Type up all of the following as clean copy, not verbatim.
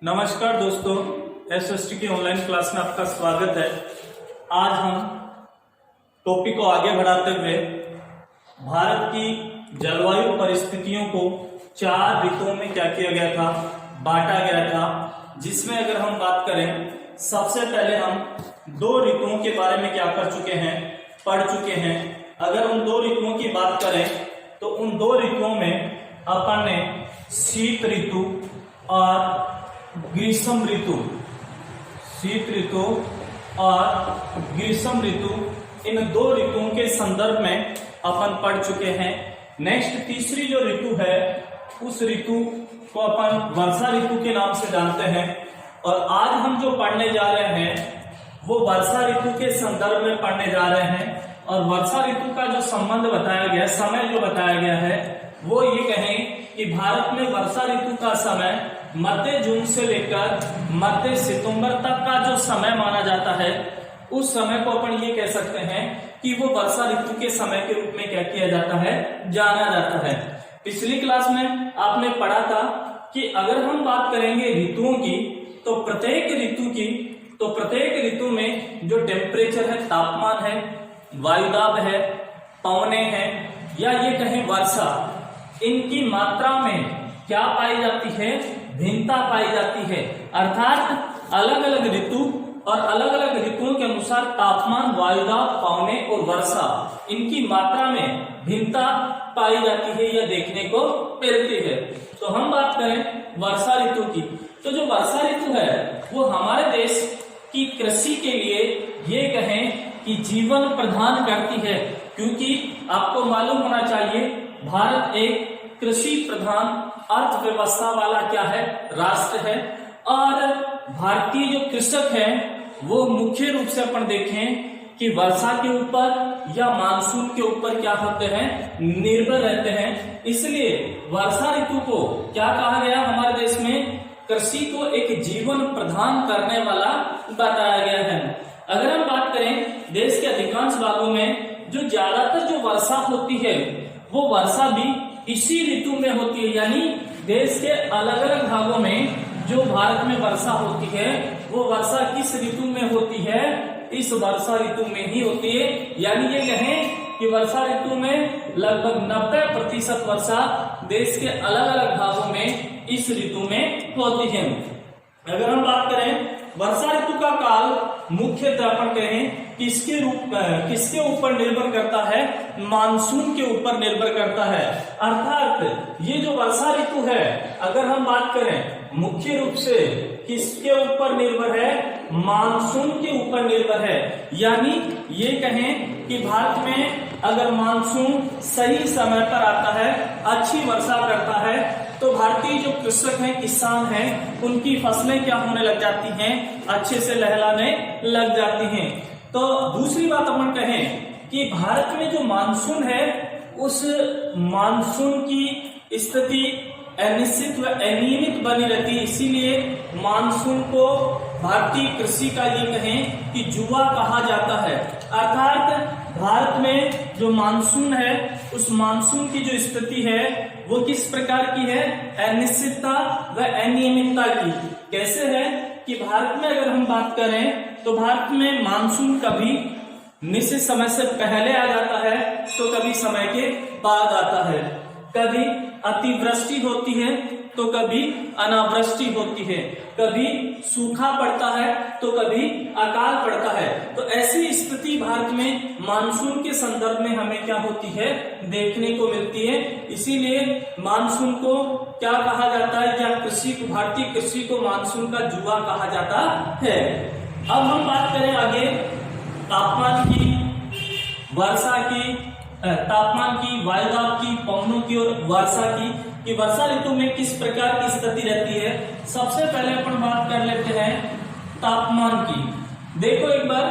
नमस्कार दोस्तों, एसएसटी की ऑनलाइन क्लास में आपका स्वागत है। आज हम टॉपिक को आगे बढ़ाते हुए भारत की जलवायु परिस्थितियों को 4 ऋतुओं में क्या किया गया था, बांटा गया था। जिसमें अगर हम बात करें, सबसे पहले हम 2 ऋतुओं के बारे में क्या कर चुके हैं, पढ़ चुके हैं। अगर उन 2 ऋतुओं की बात करें तो उन 2 ऋतुओं में अपन ने शीत ऋतु और ग्रीष्म ऋतु, शीत ऋतु और ग्रीष्म ऋतु, इन 2 ऋतुओं के संदर्भ में अपन पढ़ चुके हैं। नेक्स्ट तीसरी जो ऋतु है, उस ऋतु को अपन वर्षा ऋतु के नाम से जानते हैं। और आज हम जो पढ़ने जा रहे हैं वो वर्षा ऋतु के संदर्भ में पढ़ने जा रहे हैं। और वर्षा ऋतु का जो संबंध बताया गया, समय जो बताया गया है, वो ये कहें कि भारत में वर्षा ऋतु का समय मध्य जून से लेकर मध्य सितंबर तक का जो समय माना जाता है, उस समय को अपन ये कह सकते हैं कि वो वर्षा ऋतु के समय के रूप में क्या किया जाता है, जाना जाता है। पिछली क्लास में आपने पढ़ा था कि अगर हम बात करेंगे ऋतुओं की, तो प्रत्येक ऋतु में जो टेम्परेचर है, तापमान है, वायुदाब है, पवने हैं, या ये कहें वर्षा, इनकी मात्रा में क्या पाई जाती है, भिन्नता पाई जाती है। अर्थात अलग अलग ऋतु और अलग अलग ऋतुओं के अनुसार तापमान, वायुदाब, पवने और वर्षा, इनकी मात्रा में भिन्नता पाई जाती है या देखने को मिलती है। तो हम बात करें वर्षा ऋतु की, तो जो वर्षा ऋतु है वो हमारे देश की कृषि के लिए ये कहें कि जीवन प्रदान करती है। क्योंकि आपको मालूम होना चाहिए, भारत एक कृषि प्रधान अर्थव्यवस्था वाला क्या है, राष्ट्र है। और भारतीय जो कृषक हैं वो मुख्य रूप से अपन देखें कि वर्षा के ऊपर या मानसून के ऊपर क्या होते हैं, निर्भर रहते हैं। इसलिए वर्षा ऋतु को क्या कहा गया, हमारे देश में कृषि को एक जीवन प्रदान करने वाला बताया गया है। अगर हम बात करें देश के अधिकांश भागों में जो ज्यादातर जो वर्षा होती है, वो वर्षा भी इसी ऋतु में होती है। यानी देश के अलग अलग भागों में जो भारत में वर्षा होती है, वो वर्षा किस ऋतु में होती है, इस वर्षा ऋतु में ही होती है। यानी ये कहें कि वर्षा ऋतु में लगभग 90% वर्षा देश के अलग अलग भागों में इस ऋतु में होती है। अगर हम बात करें वर्षा ऋतु का काल, मुख्यतः अपन कहें किसके ऊपर निर्भर करता है, मानसून के ऊपर निर्भर करता है। अर्थात ये जो वर्षा ऋतु है, अगर हम बात करें मुख्य रूप से किसके ऊपर निर्भर है, मानसून के ऊपर निर्भर है। यानी ये कहें कि भारत में अगर मानसून सही समय पर आता है, अच्छी वर्षा करता है, तो भारतीय जो कृषक हैं, किसान हैं, उनकी फसलें क्या होने लग जाती हैं, अच्छे से लहलाने लग जाती हैं। तो दूसरी बात अपन कहें कि भारत में जो मानसून है, उस मानसून की स्थिति अनिश्चित व अनियमित बनी रहती है। इसीलिए मानसून को भारतीय कृषि का ये कहें कि जुआ कहा जाता है। अर्थात भारत में जो मानसून है, उस मानसून की जो स्थिति है वो किस प्रकार की है, अनिश्चितता व अनियमितता की। कैसे है कि भारत में अगर हम बात करें तो भारत में मानसून कभी निश्चित समय से पहले आ जाता है, तो कभी समय के बाद आता है। कभी अतिवृष्टि होती है तो कभी अनावृष्टि होती है, कभी सूखा पड़ता है तो कभी अकाल पड़ता है। तो ऐसी स्थिति भारत में मानसून के संदर्भ में हमें क्या होती है, देखने को मिलती है। इसीलिए मानसून को क्या कहा जाता है, या कृषि को, भारतीय कृषि को मानसून का जुआ कहा जाता है। अब हम बात करें आगे तापमान की, वर्षा की, तापमान की, वायुदाब की, पवनों की और वर्षा की, कि वर्षा ऋतु में किस प्रकार की स्थिति रहती है। सबसे पहले अपन बात कर लेते हैं तापमान की। देखो एक बार,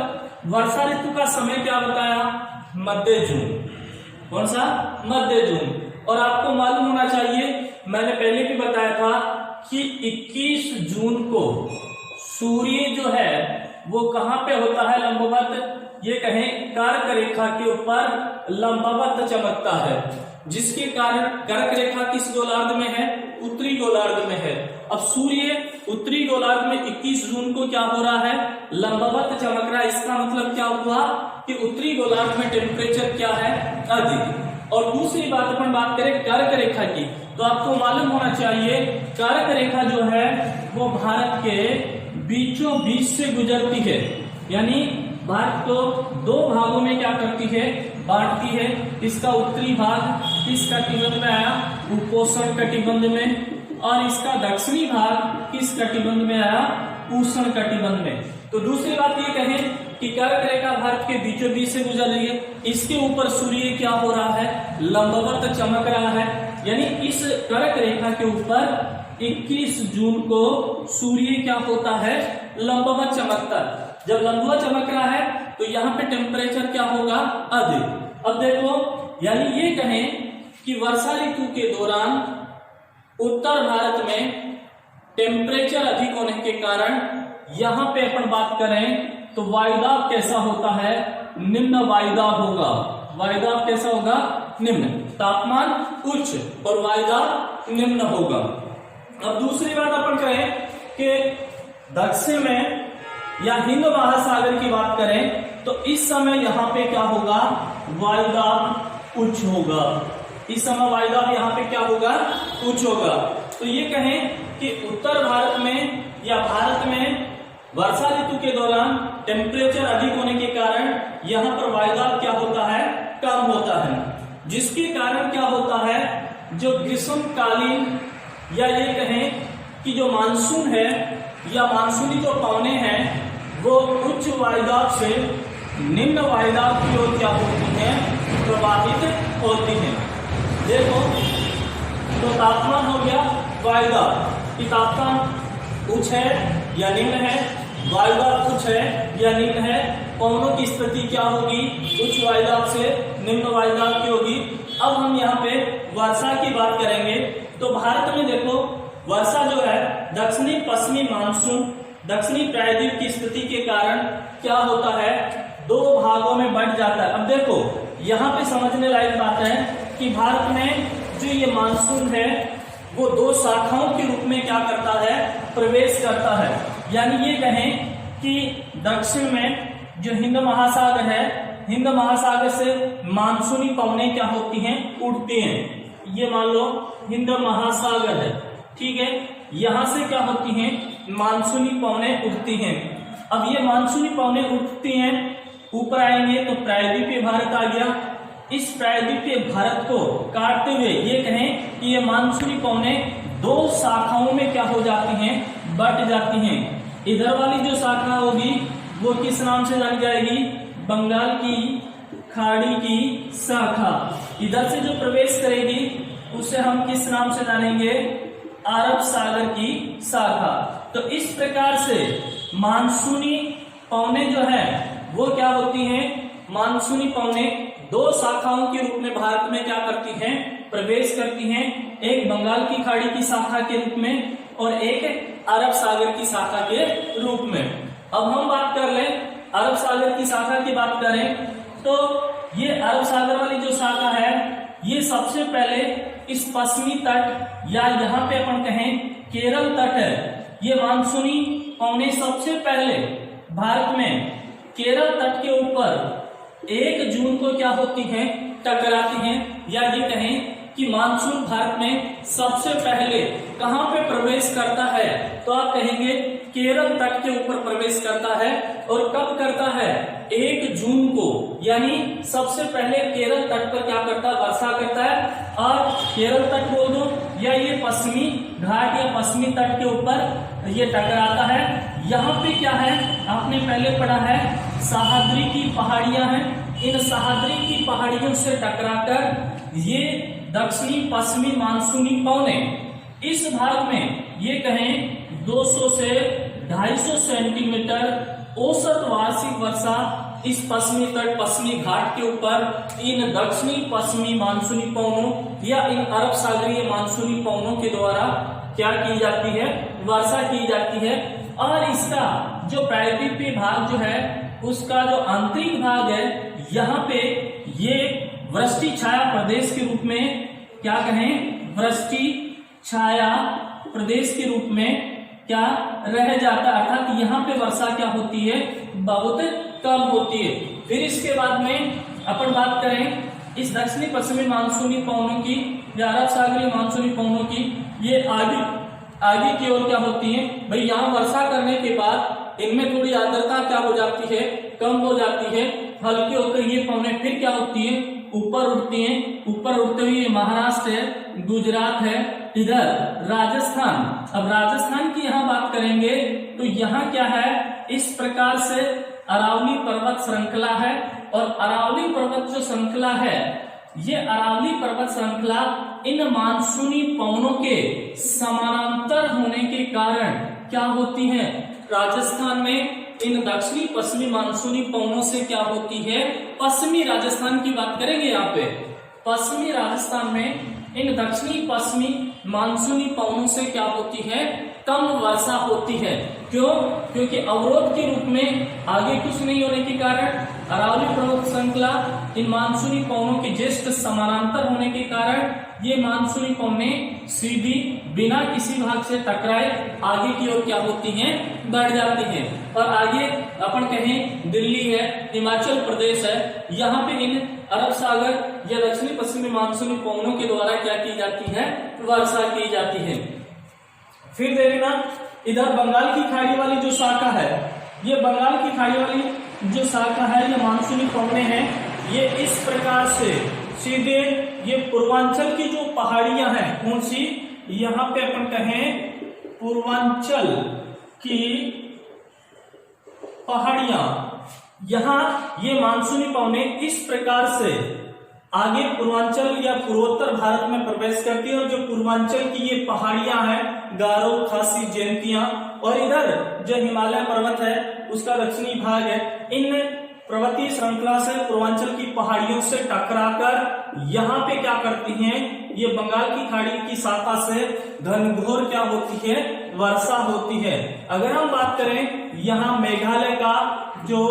वर्षा ऋतु का समय क्या बताया, मध्य जून। कौन सा, मध्य जून। और आपको मालूम होना चाहिए, मैंने पहले भी बताया था कि 21 जून को सूर्य जो है वो कहां पे होता है, लंबवत, ये कहें कर्क रेखा के ऊपर लंबवत चमकता है, जिसके कारण कर्क रेखा किस गोलार्ध में है, उत्तरी गोलार्ध में है। अब सूर्य उत्तरी गोलार्ध में 21 जून को क्या हो रहा है, लंबवत चमक रहा है। इसका मतलब क्या हुआ कि उत्तरी गोलार्ध में टेम्परेचर क्या है, अधिक। और दूसरी बात अपन बात करें कर्क रेखा की, तो आपको मालूम होना चाहिए कर्क रेखा जो है वो भारत के बीचों बीच से गुजरती है, यानी भारत को दो भागों में क्या करती है, बांटती है। इसका उत्तरी भाग किस कटिबंध में आया, उपोष्ण कटिबंध में, और इसका दक्षिणी भाग किस कटिबंध में आया, उष्ण कटिबंध में। तो दूसरी बात ये कहें कि कर्क रेखा भारत के बीचों बीच से गुजर रही है, इसके ऊपर सूर्य क्या हो रहा है, लंबवत चमक रहा है। यानी इस कर्क रेखा के ऊपर 21 जून को सूर्य क्या होता है, लंबवत चमकता है। जब लंबवत चमक रहा है तो यहाँ पे टेम्परेचर क्या होगा, अधिक। अब देखो, यानी ये कहें कि वर्षा ऋतु के दौरान उत्तर भारत में टेम्परेचर अधिक होने के कारण यहाँ पे अपन बात करें तो वायुदाब कैसा होता है, निम्न वायुदाब होगा। वायुदाब कैसा होगा, निम्न। तापमान उच्च और वायुदाब निम्न होगा। अब दूसरी बात अपन कहें कि दक्षिण में या हिंद महासागर की बात करें तो इस समय यहाँ पे क्या होगा, वायुदाब उच्च होगा। इस समय वायुदाब यहाँ पे क्या होगा, उच्च होगा। तो ये कहें कि उत्तर भारत में या भारत में वर्षा ऋतु के दौरान टेम्परेचर अधिक होने के कारण यहाँ पर वायुदाब क्या होता है, कम होता है, जिसके कारण क्या होता है, जो ग्रीष्मकालीन या ये कहें कि जो मानसून है या मानसूनी जो पवने हैं वो उच्च वायुदाब से निम्न वायुदाब की ओर क्या होती हैं, प्रवाहित होती हैं। देखो, तो तापमान हो गया वायुदाब कि तापमान उच्च है या निम्न है, वायुदाब उच्च है या निम्न है, पवनों की स्थिति क्या होगी, उच्च वायुदाब से निम्न वायुदाब की होगी। अब हम यहाँ पे वर्षा की बात करेंगे तो भारत में देखो वर्षा जो है दक्षिणी पश्चिमी मानसून दक्षिणी प्रायद्वीप की स्थिति के कारण क्या होता है, दो भागों में बंट जाता है। अब देखो यहाँ पे समझने लायक बात है कि भारत में जो ये मानसून है वो दो शाखाओं के रूप में क्या करता है, प्रवेश करता है। यानी ये कहें कि दक्षिण में जो हिंद महासागर है, हिंद महासागर से मानसूनी पवनें क्या होती हैं, उठती हैं। ये मान लो हिंद महासागर है, ठीक है, यहां से क्या होती हैं, मानसूनी पवनें उठती हैं। अब ये मानसूनी पवनें उठती हैं, ऊपर आएंगे तो प्रायद्वीपीय भारत आ गया। इस प्रायद्वीपीय भारत को काटते हुए ये कहें कि ये मानसूनी पवनें दो शाखाओं में क्या हो जाती हैं, बट जाती हैं। इधर वाली जो शाखा होगी वो किस नाम से जानी जाएगी, बंगाल की खाड़ी की शाखा। इधर से जो प्रवेश करेगी उसे हम किस नाम से जानेंगे, अरब सागर की शाखा। तो इस प्रकार से मानसूनी पवनें जो है वो क्या होती हैं, मानसूनी पवनें दो शाखाओं के रूप में भारत में क्या करती हैं, प्रवेश करती हैं। एक बंगाल की खाड़ी की शाखा के रूप में और एक अरब सागर की शाखा के रूप में। अब हम बात कर लें अरब सागर की शाखा की बात करें तो ये अरब सागर वाली जो शाखा है ये सबसे पहले इस पश्चिमी तट या यहाँ पे अपन कहें केरल तट है, ये मानसूनी पवनें सबसे पहले भारत में केरल तट के ऊपर 1 जून को क्या होती हैं, टकराती हैं। या ये कहें कि मानसून भारत में सबसे पहले कहां पे प्रवेश करता है, तो आप कहेंगे केरल तट के ऊपर प्रवेश करता है। और कब करता है, 1 जून को, यानी सबसे पहले केरल तट पर क्या करता है, वर्षा करता है। और केरल तट बोल दो या ये पश्चिमी घाट या पश्चिमी तट के ऊपर ये टकराता है। यहाँ पे क्या है, आपने पहले पढ़ा है सह्याद्री की पहाड़ियां हैं, इन सह्याद्री की पहाड़ियों से टकराकर ये दक्षिणी पश्चिमी मानसूनी पवनें इस भाग में ये कहें 200 से 250 सेंटीमीटर औसत वार्षिक वर्षा इस पश्चिमी तट पश्चिमी घाट के ऊपर इन दक्षिणी पश्चिमी मानसूनी पवनों या इन अरब सागरीय मानसूनी पवनों के द्वारा क्या की जाती है, वर्षा की जाती है। और इसका जो प्रायद्वीपीय भाग जो है उसका जो आंतरिक भाग है यहाँ पे ये वृष्टि छाया प्रदेश के रूप में क्या कहें, वृष्टि छाया प्रदेश के रूप में क्या रह जाता है, अर्थात यहाँ पे वर्षा क्या होती है, बहुत कम होती है। फिर इसके बाद में अपन बात करें इस दक्षिणी पश्चिमी मानसूनी पवनों की या अरब सागरीय मानसूनी पवनों की, ये आगे की ओर क्या होती है भाई, यहाँ वर्षा करने के बाद इनमें थोड़ी आर्द्रता क्या हो जाती है, कम हो जाती है, हल्की होकर ये पवनें फिर क्या होती है, ऊपर उठती हैं। ऊपर उठते हुए महाराष्ट्र है, गुजरात है, इधर राजस्थान। अब राजस्थान की यहाँ बात करेंगे तो यहाँ क्या है, इस प्रकार से अरावली पर्वत श्रृंखला है, और अरावली पर्वत जो श्रृंखला है, ये अरावली पर्वत श्रृंखला इन मानसूनी पवनों के समानांतर होने के कारण क्या होती है, राजस्थान में इन दक्षिणी पश्चिमी मानसूनी पवनों से क्या होती है, पश्चिमी राजस्थान की बात करेंगे यहाँ पे, पश्चिमी राजस्थान में इन दक्षिणी पश्चिमी मानसूनी पवनों से क्या होती है, कम वर्षा होती है। क्यों? क्योंकि अवरोध के रूप में आगे कुछ नहीं होने के कारण अरावली पर्वत श्रृंखला इन मानसूनी पवनों के जस्ट समानांतर होने के कारण ये मानसूनी पवनें सीधी बिना किसी भाग से टकराए आगे की ओर क्या होती हैं, बढ़ जाती हैं। और आगे अपन कहें दिल्ली है, हिमाचल प्रदेश है, यहाँ पे इन अरब सागर या दक्षिणी पश्चिमी मानसूनी पवनों के द्वारा क्या की जाती है, वर्षा की जाती है। फिर देखना इधर बंगाल की खाड़ी वाली जो शाखा है, ये बंगाल की खाड़ी वाली जो शाखा है, ये मानसूनी पवनें हैं, ये इस प्रकार से सीधे ये पूर्वांचल की जो पहाड़ियां हैं, कौन सी, यहाँ पे अपन कहें पूर्वांचल की पहाड़ियां, यहाँ ये मानसूनी पवनें इस प्रकार से आगे पूर्वांचल या पूर्वोत्तर भारत में प्रवेश करती है। और जो पूर्वांचल की ये पहाड़ियां हैं, गारो, खासी, जयंतियां, और इधर जो हिमालय पर्वत है उसका दक्षिणी भाग है, इन पर्वतीय श्रृंखला से पूर्वांचल की पहाड़ियों से टकराकर यहाँ पे क्या करती हैं, ये बंगाल की खाड़ी की शाखा से घनघोर क्या होती है, वर्षा होती है। अगर हम बात करें यहाँ मेघालय का जो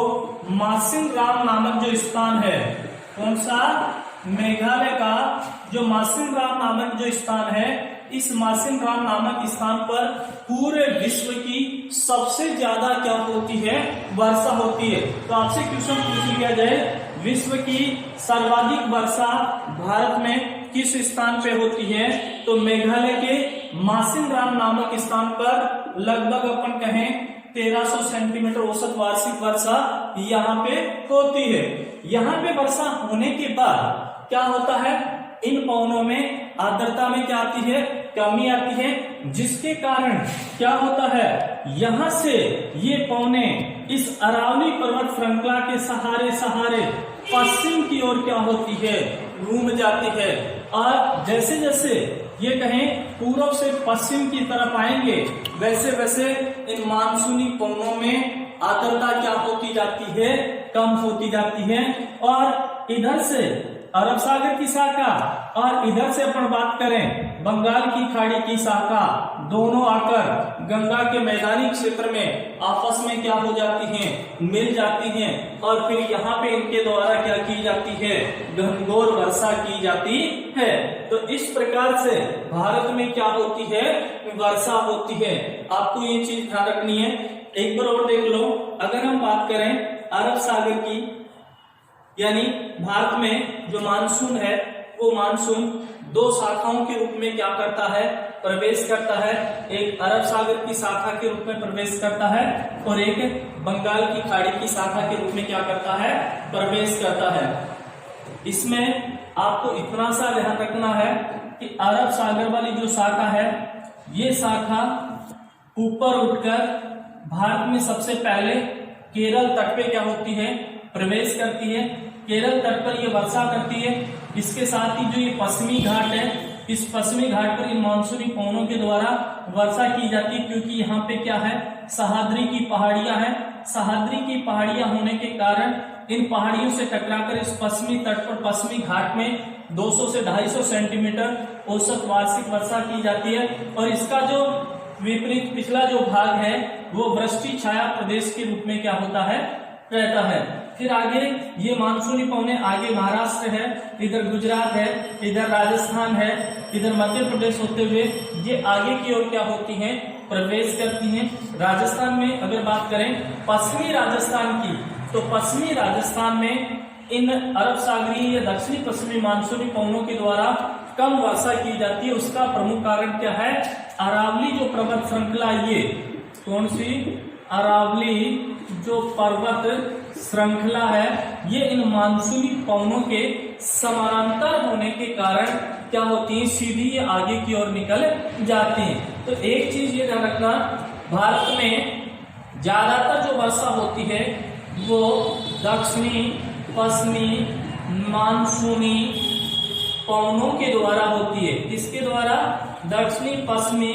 मासिन राम नामक जो स्थान है, कौन सा, मेघालय का जो मासिन राम नामक जो स्थान है, इस मासिन राम नामक स्थान पर पूरे विश्व की सबसे ज्यादा क्या होती है, वर्षा होती है। तो आपसे क्वेश्चन पूछ लिया जाए, विश्व की सर्वाधिक वर्षा भारत में किस स्थान पे होती है, तो मेघालय के मासिन राम नामक स्थान पर लगभग अपन कहें 1300 सेंटीमीटर औसत वार्षिक वर्षा यहाँ पे होती है। यहाँ पे वर्षा होने के बाद क्या होता है, इन पवनों में आर्द्रता में क्या आती है, कमी आती है, जिसके कारण क्या होता है, यहाँ से ये पवनें इस अरावली पर्वत श्रृंखला के सहारे सहारे पश्चिम की ओर क्या होती है, घूम जाती है। और जैसे जैसे ये कहें पूर्व से पश्चिम की तरफ आएंगे, वैसे वैसे इन मानसूनी पवनों में आर्द्रता क्या होती जाती है, कम होती जाती है। और इधर से अरब सागर की शाखा और इधर से अपन बात करें बंगाल की खाड़ी की शाखा, दोनों आकर गंगा के मैदानी क्षेत्र में आपस में क्या हो जाती हैं, मिल जाती हैं, और फिर यहाँ पे इनके द्वारा क्या की जाती है, घनघोर वर्षा की जाती है। तो इस प्रकार से भारत में क्या होती है, वर्षा होती है। आपको ये चीज ध्यान रखनी है। एक बार और देख लो, अगर हम बात करें अरब सागर की, यानी भारत में जो मानसून है, वो मानसून दो शाखाओं के रूप में क्या करता है, प्रवेश करता है। एक अरब सागर की शाखा के रूप में प्रवेश करता है, और एक बंगाल की खाड़ी की शाखा के रूप में क्या करता है, प्रवेश करता है। इसमें आपको इतना सा ध्यान रखना है कि अरब सागर वाली जो शाखा है, ये शाखा ऊपर उठकर भारत में सबसे पहले केरल तट पे क्या होती है, प्रवेश करती है। केरल तट पर ये वर्षा करती है। इसके साथ ही जो ये पश्चिमी घाट है, इस पश्चिमी घाट पर इन मानसूनी पवनों के द्वारा वर्षा की जाती है, क्योंकि यहाँ पे क्या है, सह्याद्री की पहाड़ियां हैं। सह्याद्री की पहाड़ियां होने के कारण इन पहाड़ियों से टकराकर इस पश्चिमी तट पर, पश्चिमी घाट में 200 से 250 सेंटीमीटर औसत वार्षिक वर्षा की जाती है। और इसका जो विपरीत पिछला जो भाग है, वो वृष्टि छाया प्रदेश के रूप में क्या होता है, रहता है। फिर आगे ये मानसूनी पवनें आगे महाराष्ट्र है, इधर गुजरात है, इधर राजस्थान है, इधर मध्य प्रदेश होते हुए ये आगे की ओर क्या होती हैं, प्रवेश करती हैं। राजस्थान में अगर बात करें पश्चिमी राजस्थान की, तो पश्चिमी राजस्थान में इन अरब सागरीय या दक्षिणी पश्चिमी मानसूनी पवनों के द्वारा कम वर्षा की जाती है। उसका प्रमुख कारण क्या है? अरावली जो पर्वत श्रृंखला, ये कौन सी? अरावली जो पर्वत श्रृंखला है, ये इन मानसूनी पवनों के समानांतर होने के कारण क्या होती है? सीधी ये आगे की ओर निकल जाती हैं। तो एक चीज ये ध्यान रखना, भारत में ज्यादातर जो वर्षा होती है वो दक्षिणी पश्चिमी मानसूनी पवनों के द्वारा होती है। किसके द्वारा? दक्षिणी पश्चिमी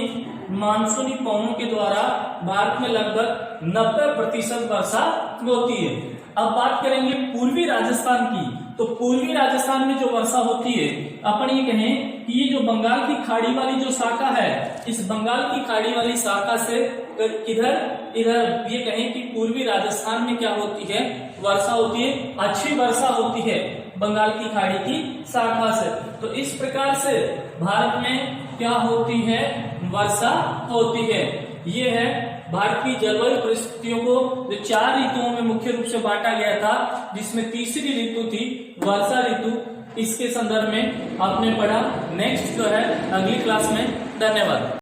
मानसूनी पवनों के द्वारा भारत में लगभग 90% वर्षा होती है। अब बात करेंगे पूर्वी राजस्थान की, तो पूर्वी राजस्थान में जो वर्षा होती है, अपन ये कहें कि ये जो बंगाल की खाड़ी वाली जो शाखा है, इस बंगाल की खाड़ी वाली शाखा से इधर ये कहें कि पूर्वी राजस्थान में क्या होती है? वर्षा होती है, अच्छी वर्षा होती है बंगाल की खाड़ी की शाखा से। तो इस प्रकार से भारत में क्या होती है? वर्षा होती है। ये है भारत की जलवायु परिस्थितियों को जो 4 ऋतुओं में मुख्य रूप से बांटा गया था, जिसमें तीसरी ऋतु थी वर्षा ऋतु। इसके संदर्भ में आपने पढ़ा। नेक्स्ट जो है अगली क्लास में। धन्यवाद।